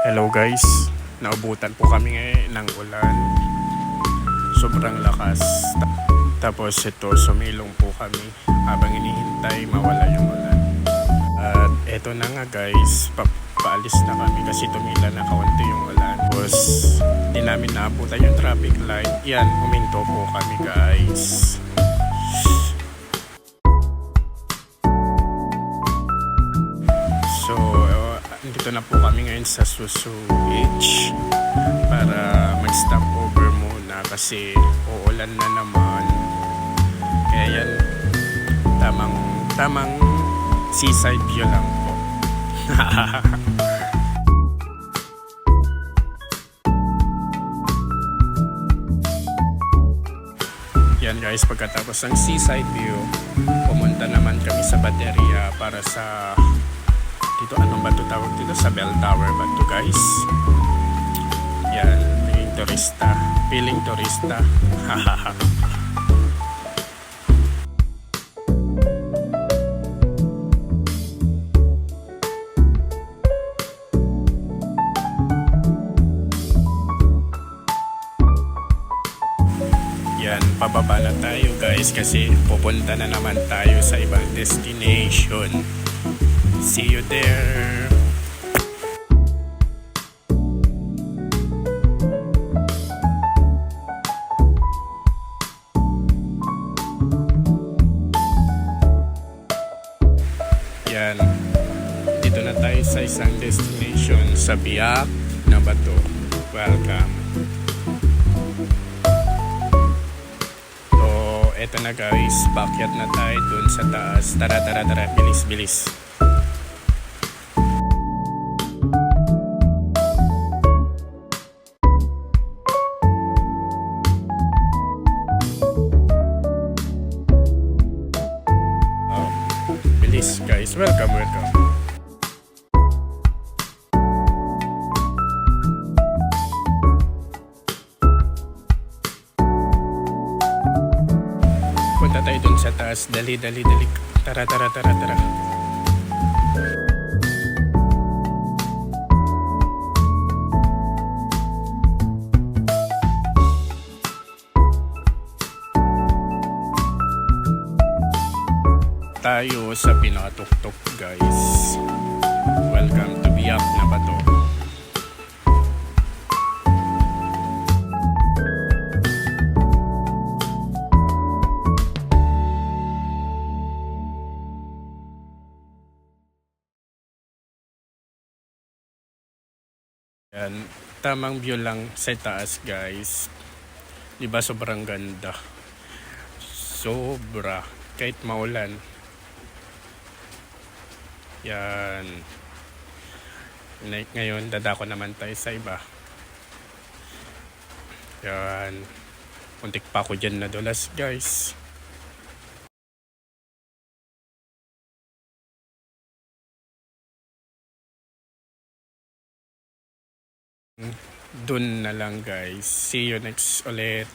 Hello guys, naubutan po kami ngayon ng ulan. Sobrang lakas. Tapos ito, sumilong po kami habang inihintay mawala yung ulan. At eto na nga guys, paalis na kami kasi tumila na kaunti yung ulan. Tapos di namin naabutan yung traffic light. Yan, huminto po kami guys. So, dito na po kami ngayon sa Susu Beach para mag-stop over muna kasi uulan na naman. Kaya yan, tamang seaside view lang po. Yan guys, pagkatapos ng seaside view, pumunta naman kami sa baterya para sa dito, anong ba ito tawag dito? Sa bell tower ba ito guys? Yan, feeling turista. Hahaha. Yan, pababa na tayo guys kasi pupunta na naman tayo sa ibang destination. See you there. Yan. Dito na tayo sa isang destination sa Biak na Bato. Welcome. So, eto na guys. Backyard na tayo dun sa taas. Tara. Bilis. Guys, welcome. Punta tayo dun sa taas. Dali. Tara. Tayo sa pinakatuktok guys. Welcome to Biak na Bato. Yan, tamang view lang sa taas guys. Diba sobrang ganda. Sobra. Kahit maulan. Yan. Ngayon, dadako naman tayo sa iba. Yan. Muntik pa ako dyan nadulas, guys. Dun na lang, guys. See you next ulit.